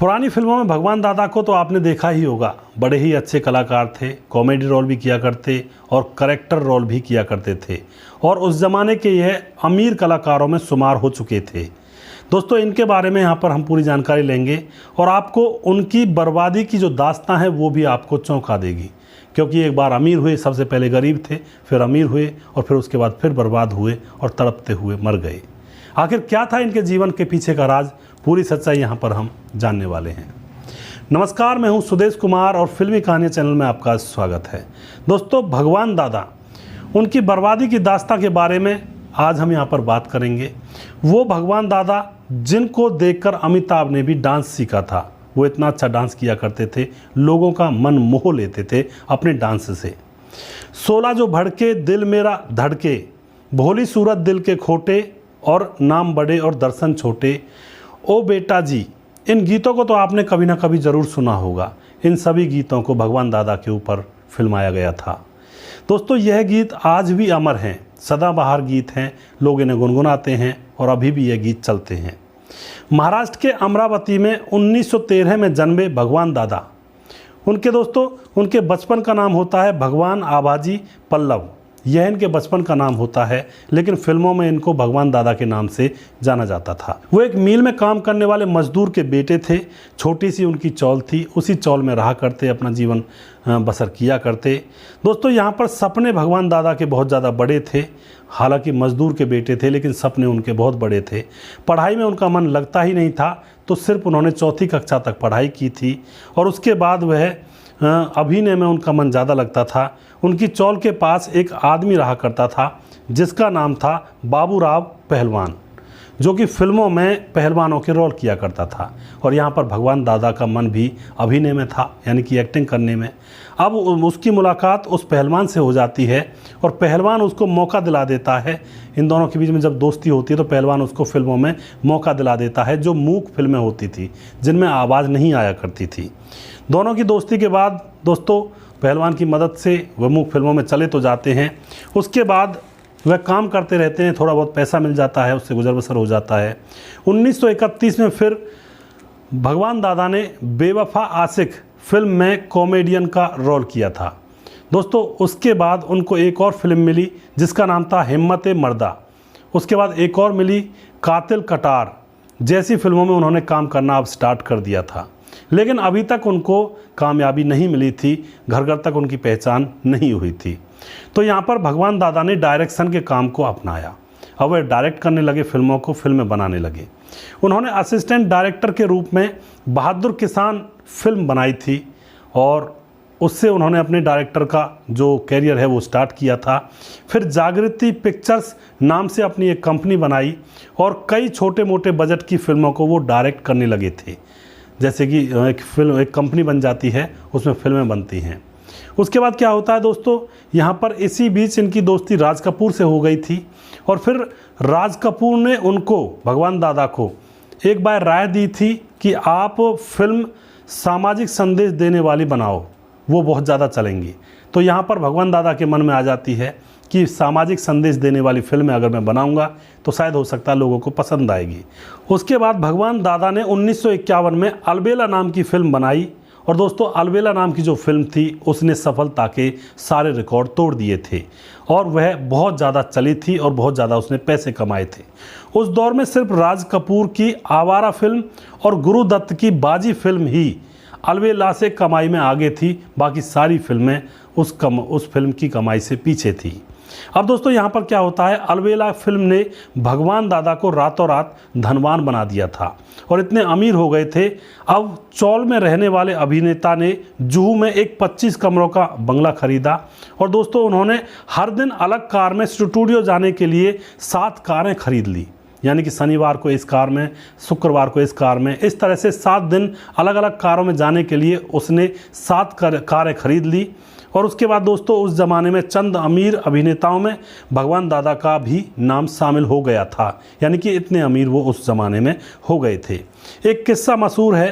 पुरानी फिल्मों में भगवान दादा को तो आपने देखा ही होगा, बड़े ही अच्छे कलाकार थे, कॉमेडी रोल भी किया करते और करेक्टर रोल भी किया करते थे और उस ज़माने के यह अमीर कलाकारों में शुमार हो चुके थे। दोस्तों, इनके बारे में यहाँ पर हम पूरी जानकारी लेंगे और आपको उनकी बर्बादी की जो दास्तां है वो भी आपको चौंका देगी, क्योंकि एक बार अमीर हुए, सबसे पहले गरीब थे, फिर अमीर हुए और फिर उसके बाद फिर बर्बाद हुए और तड़पते हुए मर गए। आखिर क्या था इनके जीवन के पीछे का राज, पूरी सच्चाई यहाँ पर हम जानने वाले हैं। नमस्कार, मैं हूँ सुदेश कुमार और फिल्मी कहानी चैनल में आपका स्वागत है। दोस्तों, भगवान दादा, उनकी बर्बादी की दास्तां के बारे में आज हम यहाँ पर बात करेंगे। वो भगवान दादा जिनको देखकर अमिताभ ने भी डांस सीखा था। वो इतना अच्छा डांस किया करते थे, लोगों का मन मोह लेते थे अपने डांस से। 16 जो भड़के दिल मेरा धड़के, भोली सूरत दिल के खोटे और नाम बड़े और दर्शन छोटे, ओ बेटा जी, इन गीतों को तो आपने कभी ना कभी ज़रूर सुना होगा। इन सभी गीतों को भगवान दादा के ऊपर फिल्माया गया था। दोस्तों, यह गीत आज भी अमर हैं, सदाबहार गीत हैं, लोग इन्हें गुनगुनाते हैं और अभी भी यह गीत चलते हैं। महाराष्ट्र के अमरावती में 1913 में जन्मे भगवान दादा। उनके बचपन का नाम होता है भगवान आबाजी पल्लव। यह इनके बचपन का नाम होता है, लेकिन फिल्मों में इनको भगवान दादा के नाम से जाना जाता था। वो एक मिल में काम करने वाले मजदूर के बेटे थे। छोटी सी उनकी चौल थी, उसी चौल में रहा करते, अपना जीवन बसर किया करते। दोस्तों, यहाँ पर सपने भगवान दादा के बहुत ज़्यादा बड़े थे। हालांकि मजदूर के बेटे थे, लेकिन सपने उनके बहुत बड़े थे। पढ़ाई में उनका मन लगता ही नहीं था, तो सिर्फ उन्होंने 4वीं कक्षा तक पढ़ाई की थी और उसके बाद वह अभिनय में उनका मन ज़्यादा लगता था। उनकी चौल के पास एक आदमी रहा करता था जिसका नाम था बाबूराव पहलवान, जो कि फिल्मों में पहलवानों के रोल किया करता था। और यहाँ पर भगवान दादा का मन भी अभिनय में था, यानी कि एक्टिंग करने में। अब उसकी मुलाकात उस पहलवान से हो जाती है और पहलवान उसको मौका दिला देता है। इन दोनों के बीच में जब दोस्ती होती है तो पहलवान उसको फिल्मों में मौका दिला देता है, जो मूक फिल्में होती थी, जिनमें आवाज़ नहीं आया करती थी। दोनों की दोस्ती के बाद दोस्तों, पहलवान की मदद से वह मूक फिल्मों में चले तो जाते हैं। उसके बाद वह काम करते रहते हैं, थोड़ा बहुत पैसा मिल जाता है, उससे गुजर बसर हो जाता है। 1931 में फिर भगवान दादा ने बेवफा आशिक फिल्म में कॉमेडियन का रोल किया था। दोस्तों, उसके बाद उनको एक और फिल्म मिली जिसका नाम था हिम्मत-ए मर्दा। उसके बाद एक और मिली कातिल कटार जैसी फिल्मों में उन्होंने काम करना अब स्टार्ट कर दिया था, लेकिन अभी तक उनको कामयाबी नहीं मिली थी, घर घर तक उनकी पहचान नहीं हुई थी। तो यहाँ पर भगवान दादा ने डायरेक्शन के काम को अपनाया। अब वह डायरेक्ट करने लगे, फिल्मों को फिल्में बनाने लगे। उन्होंने असिस्टेंट डायरेक्टर के रूप में बहादुर किसान फिल्म बनाई थी और उससे उन्होंने अपने डायरेक्टर का जो कैरियर है वो स्टार्ट किया था। फिर जागृति पिक्चर्स नाम से अपनी एक कंपनी बनाई और कई छोटे मोटे बजट की फिल्मों को वो डायरेक्ट करने लगे थे। जैसे कि एक कंपनी बन जाती है, उसमें फिल्में बनती हैं। उसके बाद क्या होता है दोस्तों, यहाँ पर इसी बीच इनकी दोस्ती राज कपूर से हो गई थी और फिर राज कपूर ने उनको, भगवान दादा को, एक बार राय दी थी कि आप फिल्म सामाजिक संदेश देने वाली बनाओ, वो बहुत ज़्यादा चलेंगी। तो यहाँ पर भगवान दादा के मन में आ जाती है कि सामाजिक संदेश देने वाली फिल्में अगर मैं बनाऊंगा तो शायद हो सकता है लोगों को पसंद आएगी। उसके बाद भगवान दादा ने 1951 में अलबेला नाम की फिल्म बनाई और दोस्तों, अलबेला नाम की जो फिल्म थी उसने सफलता के सारे रिकॉर्ड तोड़ दिए थे और वह बहुत ज़्यादा चली थी और बहुत ज़्यादा उसने पैसे कमाए थे। उस दौर में सिर्फ राज कपूर की आवारा फिल्म और गुरुदत्त की बाजी फिल्म ही अलबेला से कमाई में आगे थी, बाकी सारी फिल्में उस फिल्म की कमाई से पीछे थी। अब दोस्तों, यहाँ पर क्या होता है, अलबेला फिल्म ने भगवान दादा को रातों रात धनवान बना दिया था और इतने अमीर हो गए थे। अब चौल में रहने वाले अभिनेता ने जुहू में एक 25 कमरों का बंगला खरीदा और दोस्तों, उन्होंने हर दिन अलग कार में स्टूडियो जाने के लिए 7 कारें खरीद ली। यानी कि शनिवार को इस कार में, शुक्रवार को इस कार में, इस तरह से 7 दिन अलग अलग कारों में जाने के लिए उसने 7 कारें खरीद ली। और उसके बाद दोस्तों, उस ज़माने में चंद अमीर अभिनेताओं में भगवान दादा का भी नाम शामिल हो गया था, यानी कि इतने अमीर वो उस ज़माने में हो गए थे। एक किस्सा मशहूर है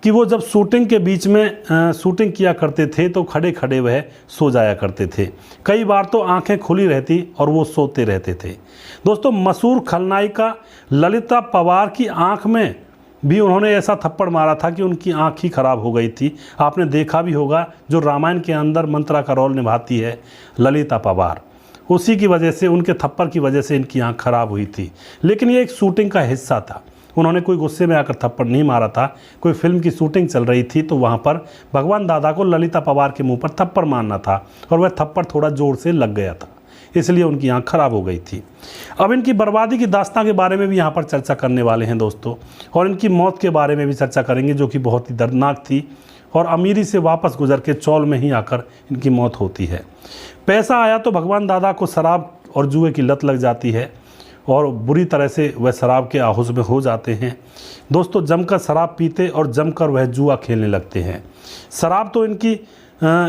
कि वो जब शूटिंग के बीच में शूटिंग किया करते थे तो खड़े खड़े वह सो जाया करते थे। कई बार तो आंखें खुली रहती और वो सोते रहते थे। दोस्तों, मशहूर खलनायिका ललिता पवार की आंख में भी उन्होंने ऐसा थप्पड़ मारा था कि उनकी आँख ही खराब हो गई थी। आपने देखा भी होगा, जो रामायण के अंदर मंत्रा का रोल निभाती है ललिता पवार, उसी की वजह से, उनके थप्पड़ की वजह से इनकी आँख खराब हुई थी। लेकिन ये एक शूटिंग का हिस्सा था, उन्होंने कोई गुस्से में आकर थप्पड़ नहीं मारा था। कोई फिल्म की शूटिंग चल रही थी तो वहाँ पर भगवान दादा को ललिता पवार के मुंह पर थप्पड़ मारना था और वह थप्पड़ थोड़ा ज़ोर से लग गया था, इसलिए उनकी आँख खराब हो गई थी। अब इनकी बर्बादी की दास्तां के बारे में भी यहाँ पर चर्चा करने वाले हैं दोस्तों, और इनकी मौत के बारे में भी चर्चा करेंगे, जो कि बहुत ही दर्दनाक थी और अमीरी से वापस गुजर के चौल में ही आकर इनकी मौत होती है। पैसा आया तो भगवान दादा को शराब और जुए की लत लग जाती है और बुरी तरह से वह शराब के आहुस में हो जाते हैं। दोस्तों, जमकर शराब पीते और जमकर वह जुआ खेलने लगते हैं। शराब तो इनकी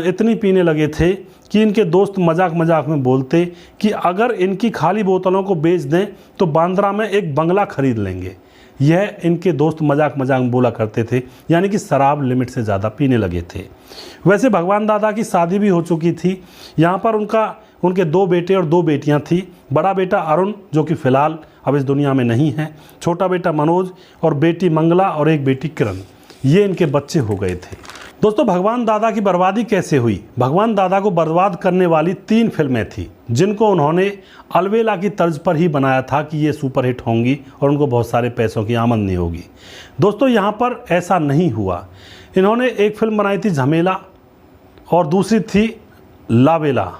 इतनी पीने लगे थे कि इनके दोस्त मजाक मजाक में बोलते कि अगर इनकी खाली बोतलों को बेच दें तो बांद्रा में एक बंगला खरीद लेंगे। यह इनके दोस्त मजाक मजाक में बोला करते थे, यानी कि शराब लिमिट से ज़्यादा पीने लगे थे। वैसे भगवान दादा की शादी भी हो चुकी थी। यहाँ पर उनके 2 बेटे और 2 बेटियाँ थी। बड़ा बेटा अरुण, जो कि फ़िलहाल अब इस दुनिया में नहीं है, छोटा बेटा मनोज और बेटी मंगला और एक बेटी किरण, ये इनके बच्चे हो गए थे। दोस्तों, भगवान दादा की बर्बादी कैसे हुई? भगवान दादा को बर्बाद करने वाली 3 फिल्में थी, जिनको उन्होंने अलवेला की तर्ज पर ही बनाया था कि ये सुपरहिट होंगी और उनको बहुत सारे पैसों की आमदनी होगी। दोस्तों, यहाँ पर ऐसा नहीं हुआ। इन्होंने एक फिल्म बनाई थी झमेला और दूसरी थी लावेला।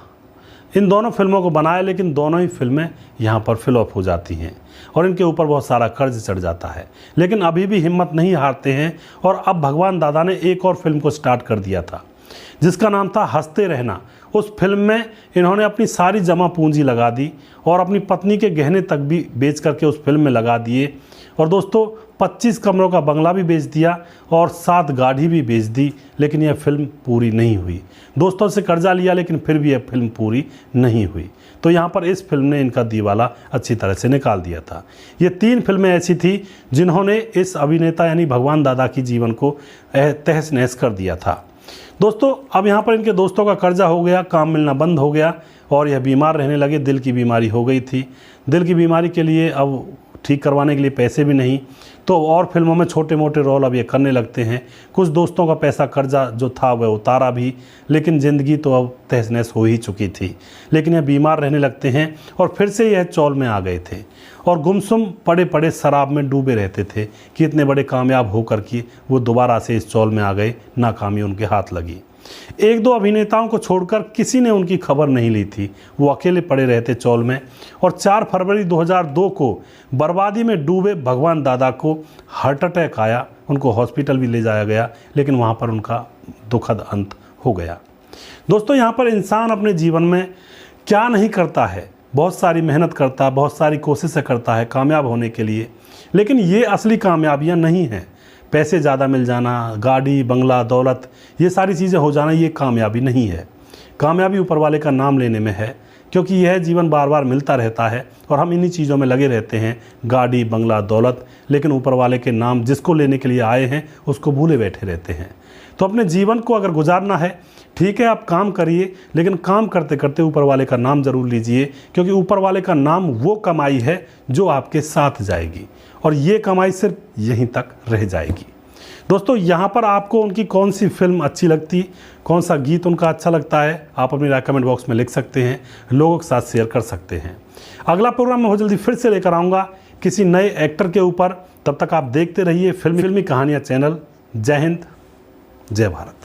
इन दोनों फिल्मों को बनाया, लेकिन दोनों ही फिल्में यहाँ पर फ्लॉप हो जाती हैं और इनके ऊपर बहुत सारा कर्ज चढ़ जाता है। लेकिन अभी भी हिम्मत नहीं हारते हैं और अब भगवान दादा ने एक और फिल्म को स्टार्ट कर दिया था, जिसका नाम था हंसते रहना। उस फिल्म में इन्होंने अपनी सारी जमा पूंजी लगा दी और अपनी पत्नी के गहने तक भी बेच करके उस फिल्म में लगा दिए। और दोस्तों, 25 कमरों का बंगला भी बेच दिया और 7 गाड़ी भी बेच दी, लेकिन यह फिल्म पूरी नहीं हुई। दोस्तों से कर्जा लिया, लेकिन फिर भी यह फिल्म पूरी नहीं हुई। तो यहाँ पर इस फिल्म ने इनका दिवाला अच्छी तरह से निकाल दिया था। ये 3 फिल्में ऐसी थी जिन्होंने इस अभिनेता यानी भगवान दादा की जीवन को तहस नहस कर दिया था। दोस्तों, अब यहाँ पर इनके दोस्तों का कर्जा हो गया, काम मिलना बंद हो गया और यह बीमार रहने लगे। दिल की बीमारी हो गई थी। दिल की बीमारी के लिए अब ठीक करवाने के लिए पैसे भी नहीं, तो और फिल्मों में छोटे मोटे रोल अब ये करने लगते हैं। कुछ दोस्तों का पैसा कर्जा जो था वह उतारा भी, लेकिन ज़िंदगी तो अब तहस नहस हो ही चुकी थी। लेकिन यह बीमार रहने लगते हैं और फिर से यह चौल में आ गए थे और गुमसुम पड़े पड़े शराब में डूबे रहते थे कि इतने बड़े कामयाब होकर कि वो दोबारा से इस चौल में आ गए, नाकामी उनके हाथ लगी। 1-2 अभिनेताओं को छोड़कर किसी ने उनकी खबर नहीं ली थी। वो अकेले पड़े रहते चौल में। और 4 फरवरी 2002 को बर्बादी में डूबे भगवान दादा को हार्ट अटैक आया। उनको हॉस्पिटल भी ले जाया गया, लेकिन वहाँ पर उनका दुखद अंत हो गया। दोस्तों, यहाँ पर इंसान अपने जीवन में क्या नहीं करता है, बहुत सारी मेहनत करता है, बहुत सारी कोशिशें करता है कामयाब होने के लिए, लेकिन ये असली कामयाबियाँ नहीं हैं। पैसे ज़्यादा मिल जाना, गाड़ी बंगला दौलत, ये सारी चीज़ें हो जाना, ये कामयाबी नहीं है। कामयाबी ऊपर वाले का नाम लेने में है, क्योंकि यह जीवन बार बार मिलता रहता है और हम इन्हीं चीज़ों में लगे रहते हैं, गाड़ी बंगला दौलत, लेकिन ऊपर वाले के नाम जिसको लेने के लिए आए हैं उसको भूले बैठे रहते हैं। तो अपने जीवन को अगर गुजारना है, ठीक है, आप काम करिए, लेकिन काम करते करते ऊपर वाले का नाम ज़रूर लीजिए, क्योंकि ऊपर वाले का नाम वो कमाई है जो आपके साथ जाएगी और ये कमाई सिर्फ यहीं तक रह जाएगी। दोस्तों, यहाँ पर आपको उनकी कौन सी फिल्म अच्छी लगती, कौन सा गीत उनका अच्छा लगता है, आप अपनी राय कमेंट बॉक्स में लिख सकते हैं, लोगों के साथ शेयर कर सकते हैं। अगला प्रोग्राम मैं बहुत जल्दी फिर से लेकर आऊँगा किसी नए एक्टर के ऊपर। तब तक आप देखते रहिए फिल्मी कहानियाँ चैनल। जय हिंद, जय भारत।